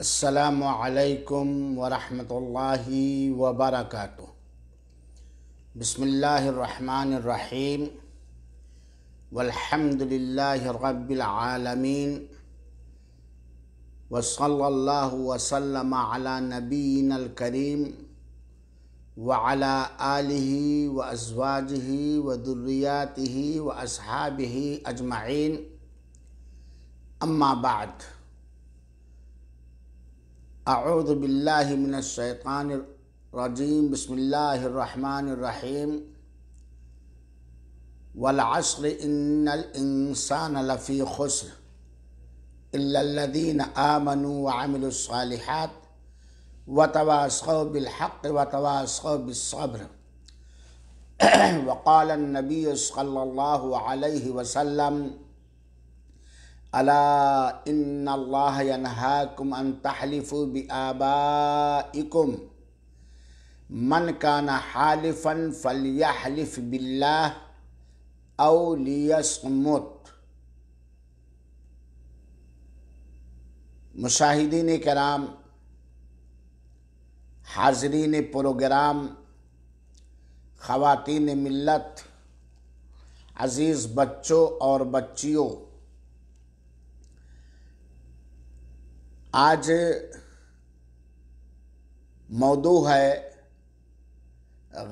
السلام علیکم ورحمۃ اللہ وبرکاتہ۔ بسم اللہ الرحمن الرحیم، والحمد للہ رب العالمین، وصلی اللہ وسلم علی نبینا الکریم وعلی آلہ وازواجہ وذریاتہ واصحابہ اجمعین، اما بعد۔ اعوذ باللہ من الشیطان الرجیم، بسم اللہ الرحمن الرحیم، والعصر ان الانسان لفی خسر الا الذین آمنوا وعملوا الصالحات وتواصوا بالحق وتواصوا بالصبر۔ وقال النبی صلی اللہ علیہ وسلم: الا ان اللہ ینہاکم ان تحلفوا بآبائکم، من کان حالفا فلیحلف باللہ او لیصمت۔ مشاہدین کرام، حاضرین پروگرام، خواتین ملت، عزیز بچوں اور بچیوں، آج موضوع ہے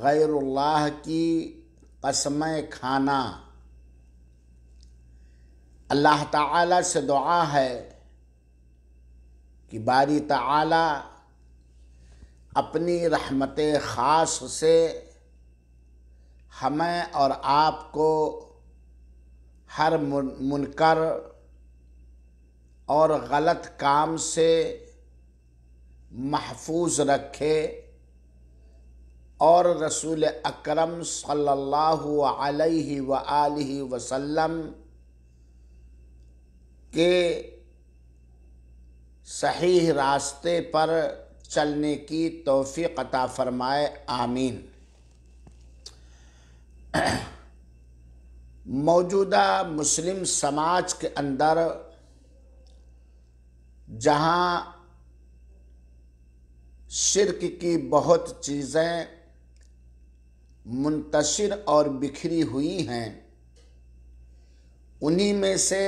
غیر اللہ کی قسمیں کھانا۔ اللہ تعالیٰ سے دعا ہے کہ باری تعالیٰ اپنی رحمت خاص سے ہمیں اور آپ کو ہر منکر اور غلط کام سے محفوظ رکھے، اور رسول اکرم صلی اللہ علیہ وآلہ وسلم کے صحیح راستے پر چلنے کی توفیق عطا فرمائے، آمین۔ موجودہ مسلم سماج کے اندر جہاں شرک کی بہت چیزیں منتشر اور بکھری ہوئی ہیں، انہی میں سے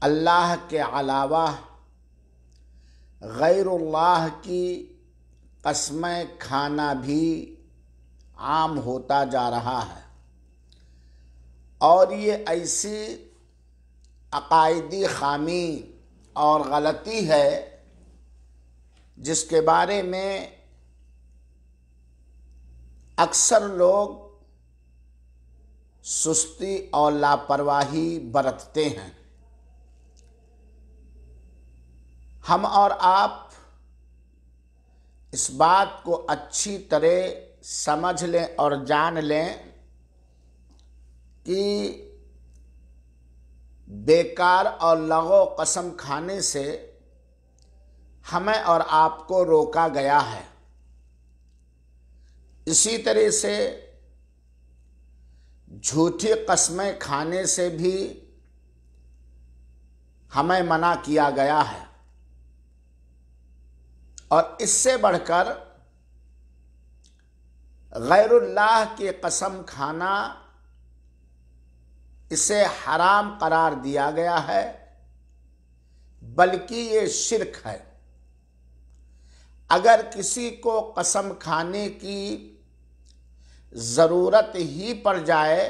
اللہ کے علاوہ غیر اللہ کی قسمیں کھانا بھی عام ہوتا جا رہا ہے، اور یہ ایسی عقائدی خامی اور غلطی ہے جس کے بارے میں اکثر لوگ سستی اور لاپرواہی برتتے ہیں۔ ہم اور آپ اس بات کو اچھی طرح سمجھ لیں اور جان لیں کہ بیکار اور لغو قسم کھانے سے ہمیں اور آپ کو روکا گیا ہے۔ اسی طرح سے جھوٹی قسمیں کھانے سے بھی ہمیں منع کیا گیا ہے، اور اس سے بڑھ کر غیر اللہ کی قسم کھانا، اسے حرام قرار دیا گیا ہے، بلکہ یہ شرک ہے۔ اگر کسی کو قسم کھانے کی ضرورت ہی پڑ جائے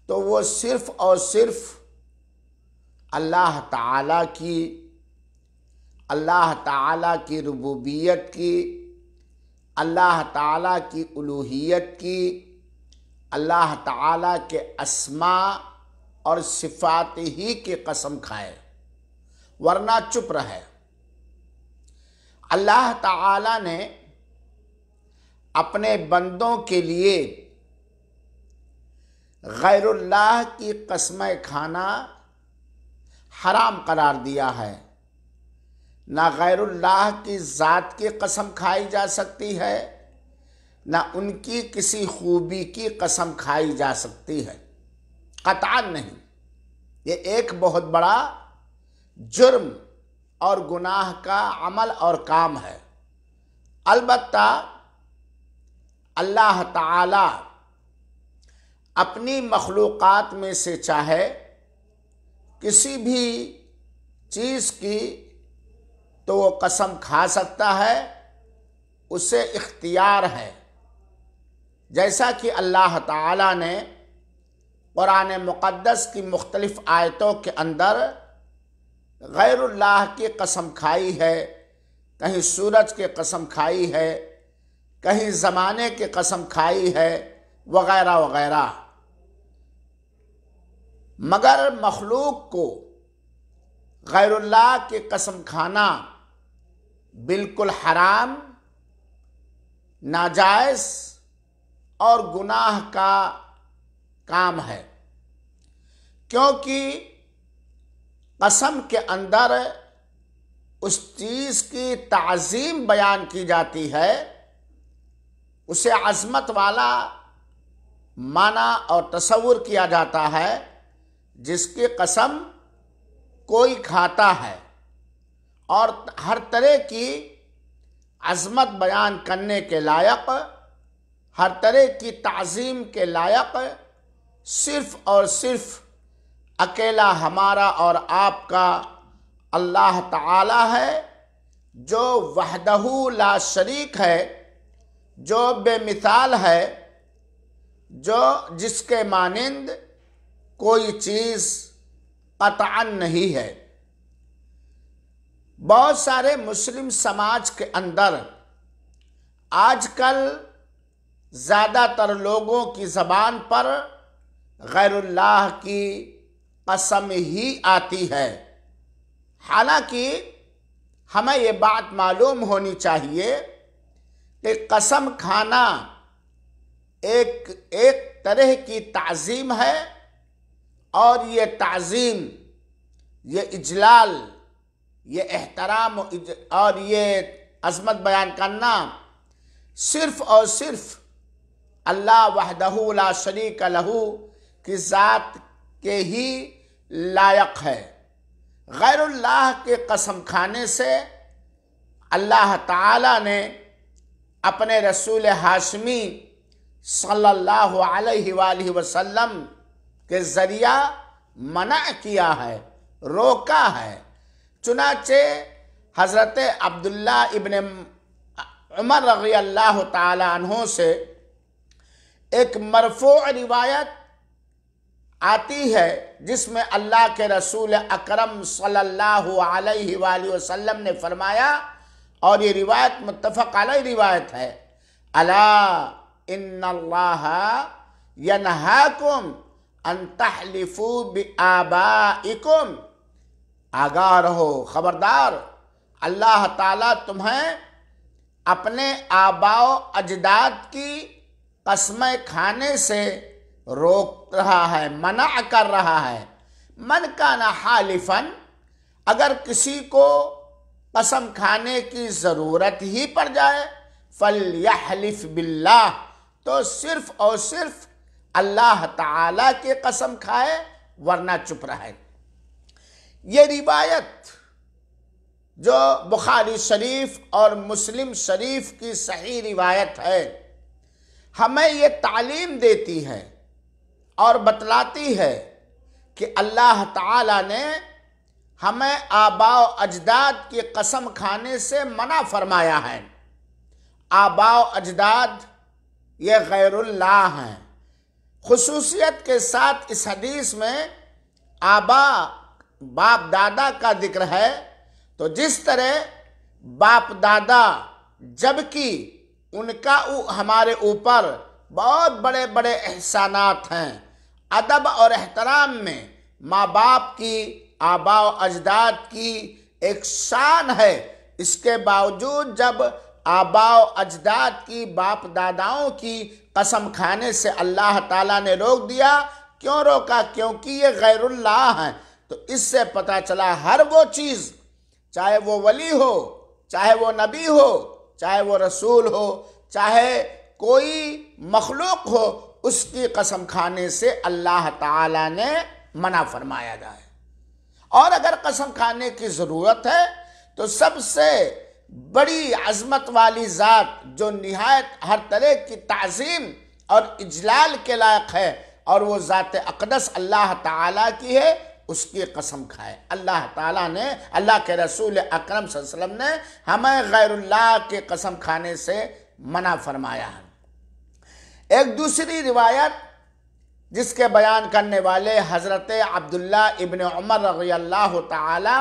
تو وہ صرف اور صرف اللہ تعالیٰ کی ربوبیت کی، اللہ تعالیٰ کی الوہیت کی، اللہ تعالیٰ کے اسماء اور صفات ہی کی قسم کھائے، ورنہ چپ رہے۔ اللہ تعالیٰ نے اپنے بندوں کے لیے غیر اللہ کی قسمیں کھانا حرام قرار دیا ہے۔ نہ غیر اللہ کی ذات کی قسم کھائی جا سکتی ہے، نہ ان کی کسی خوبی کی قسم کھائی جا سکتی ہے، قطعاً نہیں۔ یہ ایک بہت بڑا جرم اور گناہ کا عمل اور کام ہے۔ البتہ اللہ تعالی اپنی مخلوقات میں سے چاہے کسی بھی چیز کی تو وہ قسم کھا سکتا ہے، اسے اختیار ہے، جیسا کہ اللہ تعالی نے قرآن مقدس کی مختلف آیتوں کے اندر غیر اللہ کی قسم کھائی ہے، کہیں سورج کی قسم کھائی ہے، کہیں زمانے کی قسم کھائی ہے، وغیرہ وغیرہ۔ مگر مخلوق کو غیر اللہ کی قسم کھانا بالکل حرام، ناجائز اور گناہ کا کام ہے، کیونکہ قسم کے اندر اس چیز کی تعظیم بیان کی جاتی ہے، اسے عظمت والا معنی اور تصور کیا جاتا ہے، جس کی قسم کوئی کھاتا ہے، اور ہر طرح کی عظمت بیان کرنے کے لائق، ہر طرح کی تعظیم کے لائق صرف اور صرف اکیلا ہمارا اور آپ کا اللہ تعالی ہے، جو وحدہ لا شریک ہے، جو بے مثال ہے، جس کے مانند کوئی چیز قطعاً نہیں ہے۔ بہت سارے مسلم سماج کے اندر آج کل زیادہ تر لوگوں کی زبان پر غیر اللہ کی قسم ہی آتی ہے، حالانکہ ہمیں یہ بات معلوم ہونی چاہیے کہ قسم کھانا ایک طرح کی تعظیم ہے، اور یہ تعظیم، یہ اجلال، یہ احترام اور یہ عظمت بیان کرنا صرف اور صرف اللہ وحدہ لا شریک لہ کی ذات کے ہی لائق ہے۔ غیر اللہ کے قسم کھانے سے اللہ تعالی نے اپنے رسول ہاشمی صلی اللہ علیہ وآلہ وسلم کے ذریعہ منع کیا ہے، روکا ہے۔ چنانچہ حضرت عبداللہ ابن عمر رضی اللہ تعالی عنہ سے ایک مرفوع روایت آتی ہے، جس میں اللہ کے رسول اکرم صلی اللہ علیہ وآلہ وسلم نے فرمایا، اور یہ روایت متفق علیہ روایت ہے، الا ان اللہ ینہاکم ان تحلفوا بآبائکم، آگاہ رہو، خبردار، اللہ تعالیٰ تمہیں اپنے آباء و اجداد کی قسمیں کھانے سے روک رہا ہے، منع کر رہا ہے۔ من کان حالفا، اگر کسی کو قسم کھانے کی ضرورت ہی پڑ جائے، فلیحلف باللہ، تو صرف اور صرف اللہ تعالیٰ کی قسم کھائے، ورنہ چپ رہے۔ یہ روایت جو بخاری شریف اور مسلم شریف کی صحیح روایت ہے، ہمیں یہ تعلیم دیتی ہے اور بتلاتی ہے کہ اللہ تعالی نے ہمیں آباء و اجداد کی قسم کھانے سے منع فرمایا ہے۔ آباء و اجداد یہ غیر اللہ ہیں۔ خصوصیت کے ساتھ اس حدیث میں باپ دادا کا ذکر ہے، تو جس طرح باپ دادا، جبکہ ان کا ہمارے اوپر بہت بڑے بڑے احسانات ہیں، ادب اور احترام میں ماں باپ کی، آباء و اجداد کی ایک شان ہے، اس کے باوجود جب آباء و اجداد کی، باپ داداؤں کی قسم کھانے سے اللہ تعالیٰ نے روک دیا۔ کیوں روکا؟ کیونکہ یہ غیر اللہ ہیں۔ تو اس سے پتہ چلا ہر وہ چیز، چاہے وہ ولی ہو، چاہے وہ نبی ہو، چاہے وہ رسول ہو، چاہے کوئی مخلوق ہو، اس کی قسم کھانے سے اللہ تعالیٰ نے منع فرمایا جائے۔ اور اگر قسم کھانے کی ضرورت ہے تو سب سے بڑی عظمت والی ذات جو نہایت ہر طرح کی تعظیم اور اجلال کے لائق ہے اور وہ ذات اقدس اللہ تعالیٰ کی ہے، اس کی قسم کھائے۔ اللہ تعالیٰ نے، اللہ کے رسول اکرم صلی اللہ علیہ وسلم نے ہمیں غیر اللہ کی قسم کھانے سے منع فرمایا ہے۔ ایک دوسری روایت جس کے بیان کرنے والے حضرت عبداللہ ابن عمر رضی اللہ تعالی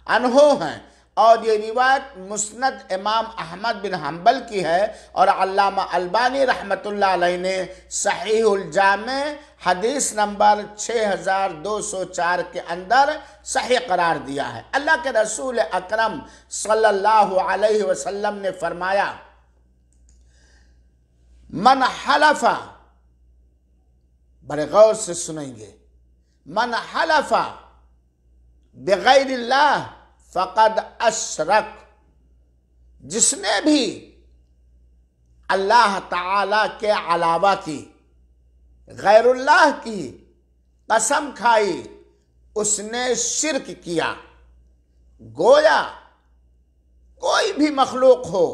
عنہ ہیں، اور یہ روایت مسند امام احمد بن حنبل کی ہے، اور علامہ البانی رحمۃ اللہ علیہ نے صحیح الجامع حدیث نمبر 6204 کے اندر صحیح قرار دیا ہے۔ اللہ کے رسول اکرم صلی اللہ علیہ وسلم نے فرمایا، من حلف، بڑے غور سے سنیں گے، من حلف بغیر اللہ فقد اشرک، جس نے بھی اللہ تعالی کے علاوہ کی، غیر اللہ کی قسم کھائی، اس نے شرک کیا۔ گویا کوئی بھی مخلوق ہو،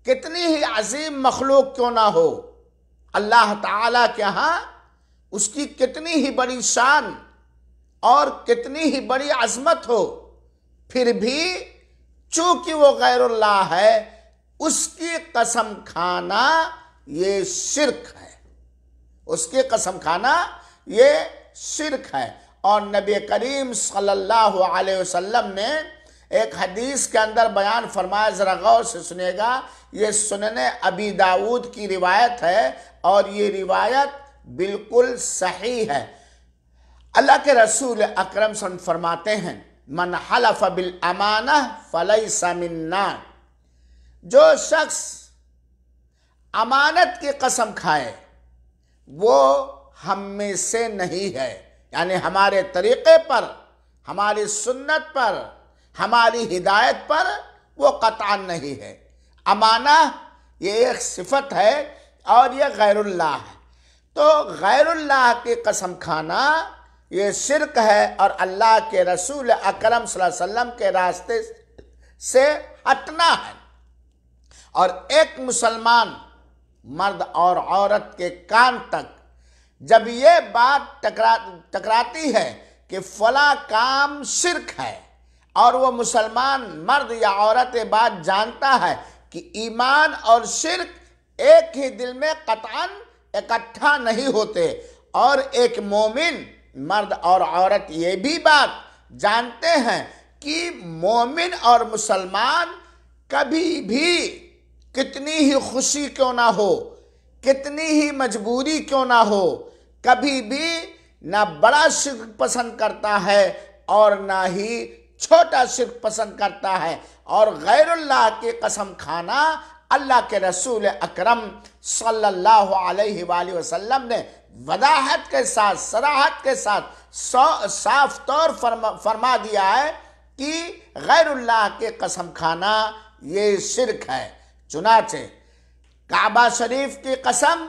کتنی ہی عظیم مخلوق کیوں نہ ہو، اللہ تعالی کے ہاں اس کی کتنی ہی بڑی شان اور کتنی ہی بڑی عظمت ہو، پھر بھی چونکہ وہ غیر اللہ ہے، اس کی قسم کھانا یہ شرک ہے، اس کی قسم کھانا یہ شرک ہے۔ اور نبی کریم صلی اللہ علیہ وسلم نے ایک حدیث کے اندر بیان فرمایا، ذرا غور سے سنیے گا، یہ سنن ابی داؤد کی روایت ہے اور یہ روایت بالکل صحیح ہے۔ اللہ کے رسول اکرم صلی اللہ علیہ وسلم فرماتے ہیں، من حلف بالامانہ فلیس منا، جو شخص امانت کی قسم کھائے وہ ہم میں سے نہیں ہے، یعنی ہمارے طریقے پر، ہماری سنت پر، ہماری ہدایت پر وہ قطعا نہیں ہے۔ امانہ یہ ایک صفت ہے اور یہ غیر اللہ ہے، تو غیر اللہ کی قسم کھانا یہ شرک ہے اور اللہ کے رسول اکرم صلی اللہ علیہ وسلم کے راستے سے ہٹنا ہے۔ اور ایک مسلمان مرد اور عورت کے کان تک جب یہ بات ٹکراتی ہے کہ فلاں کام شرک ہے، اور وہ مسلمان مرد یا عورت بات جانتا ہے کہ ایمان اور شرک ایک ہی دل میں قطعاً اکٹھا نہیں ہوتے، اور ایک مومن مرد اور عورت یہ بھی بات جانتے ہیں کہ مومن اور مسلمان کبھی بھی کتنی ہی خوشی کیوں نہ ہو، کتنی ہی مجبوری کیوں نہ ہو، کبھی بھی نہ بڑا شرک پسند کرتا ہے اور نہ ہی چھوٹا شرک پسند کرتا ہے۔ اور غیر اللہ کی قسم کھانا اللہ کے رسول اکرم صلی اللہ علیہ وآلہ وسلم نے وضاحت کے ساتھ، صراحت کے ساتھ صاف طور فرما دیا ہے کہ غیر اللہ کی قسم کھانا یہ شرک ہے۔ چنانچہ کعبہ شریف کی قسم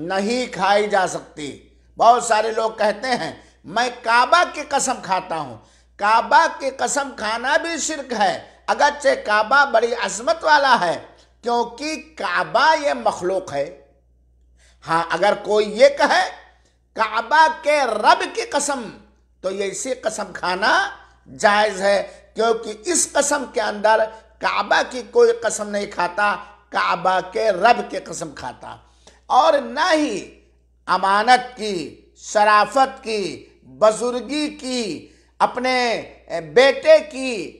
نہیں کھائی جا سکتی۔ بہت سارے لوگ کہتے ہیں میں کعبہ کی قسم کھاتا ہوں، کعبہ کی قسم کھانا بھی شرک ہے، اگرچہ کعبہ بڑی عظمت والا ہے کیونکہ کعبہ یہ مخلوق ہے۔ ہاں اگر کوئی یہ کہے کعبہ کے رب کی قسم تو یہ اسی قسم کھانا جائز ہے، کیونکہ اس قسم کے اندر کعبہ کی کوئی قسم نہیں کھاتا، کعبہ کے رب کی قسم کھاتا۔ اور نہ ہی امانت کی، شرافت کی، بزرگی کی، اپنے بیٹے کی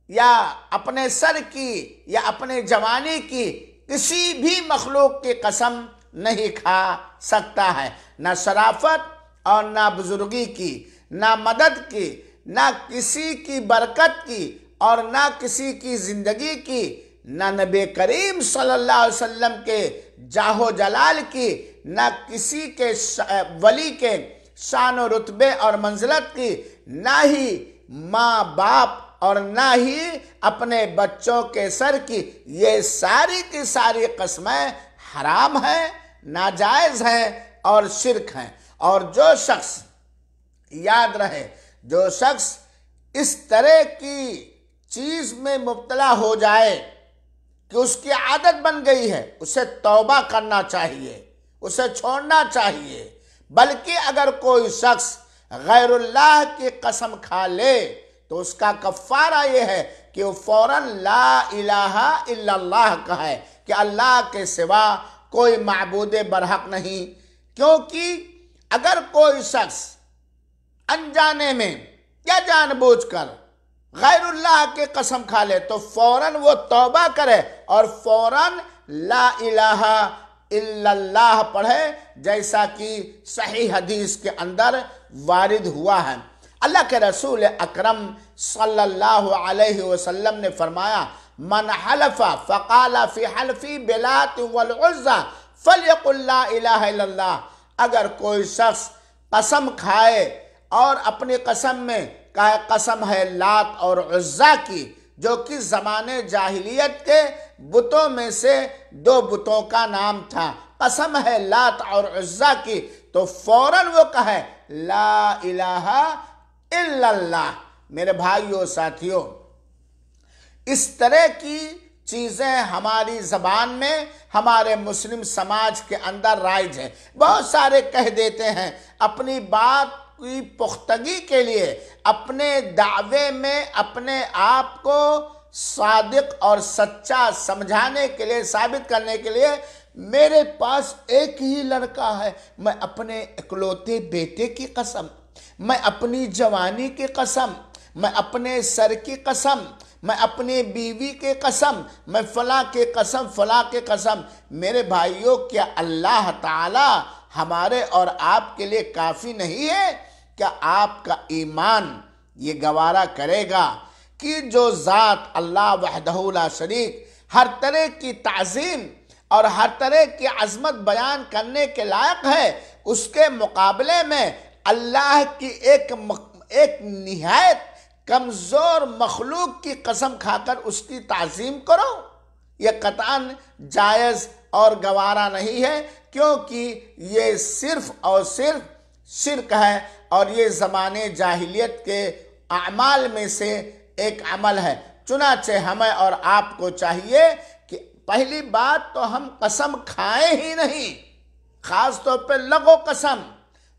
یا اپنے سر کی یا اپنے جوانی کی کسی بھی مخلوق کی قسم نہیں کھا سکتا ہے، نہ شرافت اور نہ بزرگی کی، نہ مدد کی، نہ کسی کی برکت کی اور نہ کسی کی زندگی کی، نہ نبی کریم صلی اللہ علیہ وسلم کے جاہ و جلال کی، نہ کسی کے ولی کے شان و رتبے اور منزلت کی، نہ ہی ماں باپ اور نہ ہی اپنے بچوں کے سر کی۔ یہ ساری کی ساری قسمیں حرام ہیں، ناجائز ہیں اور شرک ہیں۔ اور جو شخص، یاد رہے، جو شخص اس طرح کی چیز میں مبتلا ہو جائے کہ اس کی عادت بن گئی ہے، اسے توبہ کرنا چاہیے، اسے چھوڑنا چاہیے۔ بلکہ اگر کوئی شخص غیر اللہ کی قسم کھا لے تو اس کا کفارہ یہ ہے کہ وہ فوراً لا الہ الا اللہ کہے کہ اللہ کے سوا کوئی معبود برحق نہیں۔ کیونکہ اگر کوئی شخص انجانے میں یا جان بوجھ کر غیر اللہ کی قسم کھا لے تو فوراً وہ توبہ کرے اور فوراً لا الہ الا اللہ پڑھے، جیسا کہ صحیح حدیث کے اندر وارد ہوا ہے۔ اللہ کے رسول اکرم صلی اللہ علیہ وسلم نے فرمایا، من حلف فقال فی حلفی بلات والعزى فلیقل لا الہ الا اللہ۔ اگر کوئی شخص قسم کھائے اور اپنی قسم میں کہے قسم ہے لات اور عزیٰ کی، جو کہ زمانے جاہلیت کے بتوں میں سے دو بتوں کا نام تھا، قسم ہے لات اور عزیٰ کی، تو فوراً وہ کہے لا الہ الا اللہ۔ میرے بھائیوں ساتھیوں، اس طرح کی چیزیں ہماری زبان میں ہمارے مسلم سماج کے اندر رائج ہیں۔ بہت سارے کہہ دیتے ہیں اپنی بات کی پختگی کے لیے، اپنے دعوے میں اپنے آپ کو صادق اور سچا سمجھانے کے لیے، ثابت کرنے کے لیے، میرے پاس ایک ہی لڑکا ہے، میں اپنے اکلوتے بیٹے کی قسم، میں اپنی جوانی کی قسم، میں اپنے سر کی قسم، میں اپنی بیوی کے قسم، میں فلاں کے قسم، فلاں کے قسم۔ میرے بھائیوں، کیا اللہ تعالی ہمارے اور آپ کے لیے کافی نہیں ہے؟ کیا آپ کا ایمان یہ گوارا کرے گا کہ جو ذات اللہ وحدہ لا شریک ہر طرح کی تعظیم اور ہر طرح کی عظمت بیان کرنے کے لائق ہے، اس کے مقابلے میں اللہ کی ایک نہایت کمزور مخلوق کی قسم کھا کر اس کی تعظیم کرو؟ یہ قطعاً جائز اور گوارا نہیں ہے، کیونکہ یہ صرف اور صرف شرک ہے اور یہ زمانے جاہلیت کے اعمال میں سے ایک عمل ہے۔ چنانچہ ہمیں اور آپ کو چاہیے کہ پہلی بات تو ہم قسم کھائیں ہی نہیں، خاص طور پہ لغو قسم۔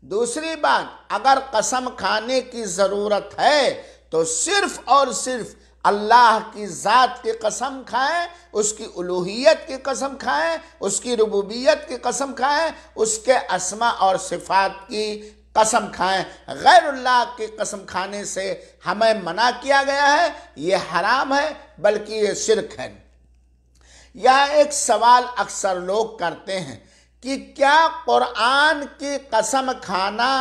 دوسری بات، اگر قسم کھانے کی ضرورت ہے تو صرف اور صرف اللہ کی ذات کی قسم کھائیں، اس کی الوہیت کی قسم کھائیں، اس کی ربوبیت کی قسم کھائیں، اس کے اسماء اور صفات کی قسم کھائیں۔ غیر اللہ کی قسم کھانے سے ہمیں منع کیا گیا ہے، یہ حرام ہے، بلکہ یہ شرک ہے۔ یہاں ایک سوال اکثر لوگ کرتے ہیں کہ کیا قرآن کی قسم کھانا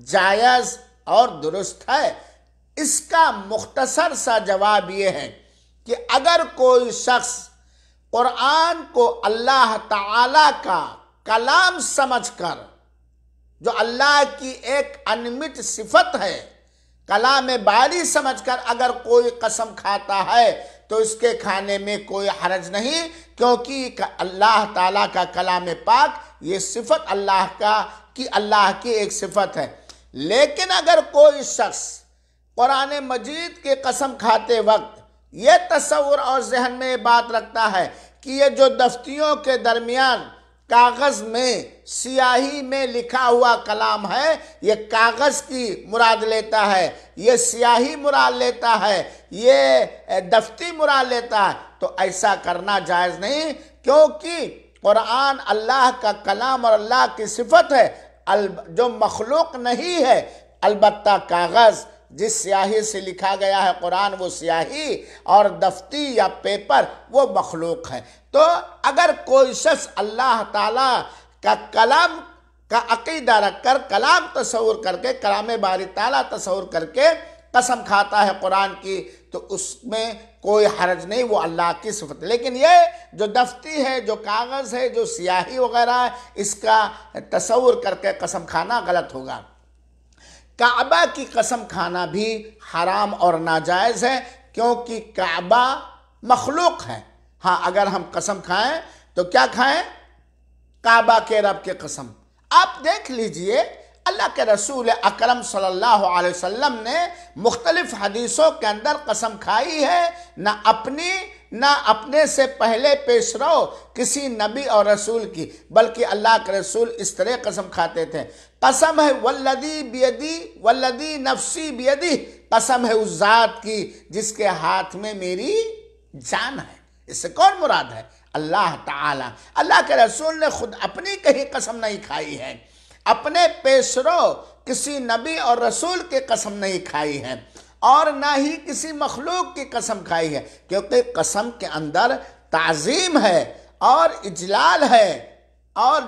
جائز اور درست ہے؟ اس کا مختصر سا جواب یہ ہے کہ اگر کوئی شخص قرآن کو اللہ تعالی کا کلام سمجھ کر، جو اللہ کی ایک انمٹ صفت ہے، کلام باری سمجھ کر اگر کوئی قسم کھاتا ہے تو اس کے کھانے میں کوئی حرج نہیں، کیونکہ اللہ تعالیٰ کا کلام پاک یہ صفت اللہ کی ایک صفت ہے۔ لیکن اگر کوئی شخص قرآن مجید کی قسم کھاتے وقت یہ تصور اور ذہن میں بات رکھتا ہے کہ یہ جو دفتیوں کے درمیان کاغذ میں سیاہی میں لکھا ہوا کلام ہے، یہ کاغذ کی مراد لیتا ہے، یہ سیاہی مراد لیتا ہے، یہ دفتی مراد لیتا ہے، تو ایسا کرنا جائز نہیں، کیونکہ قرآن اللہ کا کلام اور اللہ کی صفت ہے، جو مخلوق نہیں ہے۔ البتہ کاغذ جس سیاہی سے لکھا گیا ہے قرآن، وہ سیاہی، اور دفتی یا پیپر وہ مخلوق ہے۔ تو اگر کوئی شخص اللہ تعالیٰ کا کلام کا عقیدہ رکھ کر، کلام تصور کر کے، کلام باری تعالیٰ تصور کر کے قسم کھاتا ہے قرآن کی، تو اس میں کوئی حرج نہیں، وہ اللہ کی صفت ہے۔ لیکن یہ جو دفتی ہے، جو کاغذ ہے، جو سیاہی وغیرہ ہے، اس کا تصور کر کے قسم کھانا غلط ہوگا۔ کعبہ کی قسم کھانا بھی حرام اور ناجائز ہے، کیونکہ کعبہ مخلوق ہے۔ ہاں، اگر ہم قسم کھائیں تو کیا کھائیں؟ کعبہ کے رب کی قسم۔ آپ دیکھ لیجئے، اللہ کے رسول اکرم صلی اللہ علیہ وسلم نے مختلف حدیثوں کے اندر قسم کھائی ہے، نہ اپنی نہ اپنے سے پہلے پیش رو کسی نبی اور رسول کی، بلکہ اللہ کے رسول اس طرح قسم کھاتے تھے، قسم ہے والذی بیدی والذی نفسی بیدی، قسم ہے اس ذات کی جس کے ہاتھ میں میری جان ہے۔ اس سے کون مراد ہے؟ اللہ تعالی۔ اللہ کے رسول نے خود اپنی کہیں قسم نہیں کھائی ہے، اپنے پیشرو کسی نبی اور رسول کی قسم نہیں کھائی ہے، اور نہ ہی کسی مخلوق کی قسم کھائی ہے، کیونکہ قسم کے اندر تعظیم ہے اور اجلال ہے، اور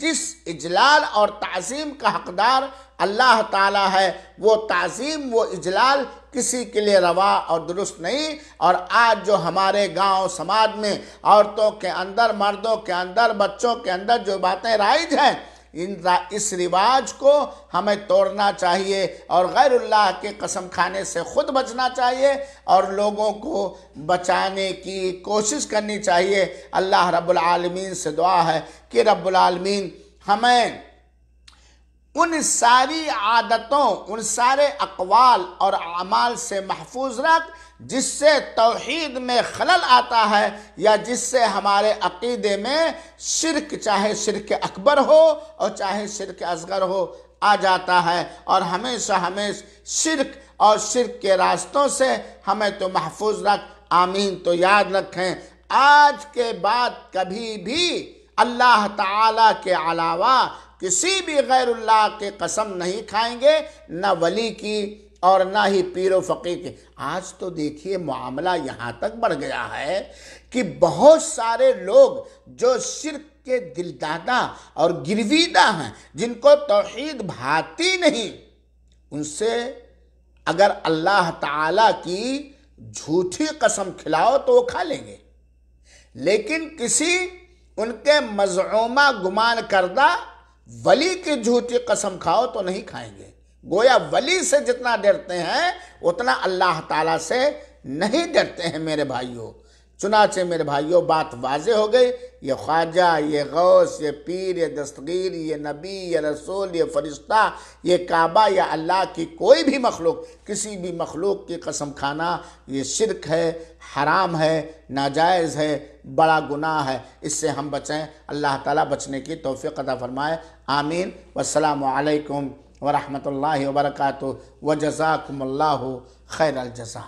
جس اجلال اور تعظیم کا حقدار اللہ تعالی ہے، وہ تعظیم وہ اجلال کسی کے لیے روا اور درست نہیں۔ اور آج جو ہمارے گاؤں سماج میں عورتوں کے اندر، مردوں کے اندر، بچوں کے اندر جو باتیں رائج ہیں، اس رواج کو ہمیں توڑنا چاہیے اور غیر اللہ کے قسم کھانے سے خود بچنا چاہیے اور لوگوں کو بچانے کی کوشش کرنی چاہیے۔ اللہ رب العالمین سے دعا ہے کہ رب العالمین ہمیں ان ساری عادتوں، ان سارے اقوال اور اعمال سے محفوظ رکھ جس سے توحید میں خلل آتا ہے یا جس سے ہمارے عقیدے میں شرک، چاہے شرک اکبر ہو اور چاہے شرک اصغر ہو، آ جاتا ہے، اور ہمیشہ شرک اور شرک کے راستوں سے ہمیں تو محفوظ رکھ۔ آمین۔ تو یاد رکھیں، آج کے بعد کبھی بھی اللہ تعالی کے علاوہ کسی بھی غیر اللہ کے قسم نہیں کھائیں گے، نہ ولی کی اور نہ ہی پیر و فقیر کی۔ آج تو دیکھیے معاملہ یہاں تک بڑھ گیا ہے کہ بہت سارے لوگ جو شرک کے دلدادہ اور گرویدہ ہیں، جن کو توحید بھاتی نہیں، ان سے اگر اللہ تعالیٰ کی جھوٹی قسم کھلاؤ تو وہ کھا لیں گے، لیکن کسی ان کے مزعومہ گمان کردہ ولی کی جھوٹی قسم کھاؤ تو نہیں کھائیں گے۔ گویا ولی سے جتنا ڈرتے ہیں اتنا اللہ تعالیٰ سے نہیں ڈرتے ہیں میرے بھائیوں۔ چنانچہ میرے بھائیوں بات واضح ہو گئی، یہ خواجہ، یہ غوث، یہ پیر، یہ دستگیر، یہ نبی، یہ رسول، یہ فرشتہ، یہ کعبہ یا اللہ کی کوئی بھی مخلوق، کسی بھی مخلوق کی قسم کھانا یہ شرک ہے، حرام ہے، ناجائز ہے، بڑا گناہ ہے۔ اس سے ہم بچیں، اللہ تعالیٰ بچنے کی توفیق عطا فرمائے۔ آمین۔ والسلام علیکم ورحمۃ اللہ وبرکاتہ، وجزاکم اللہ خیر الجزا۔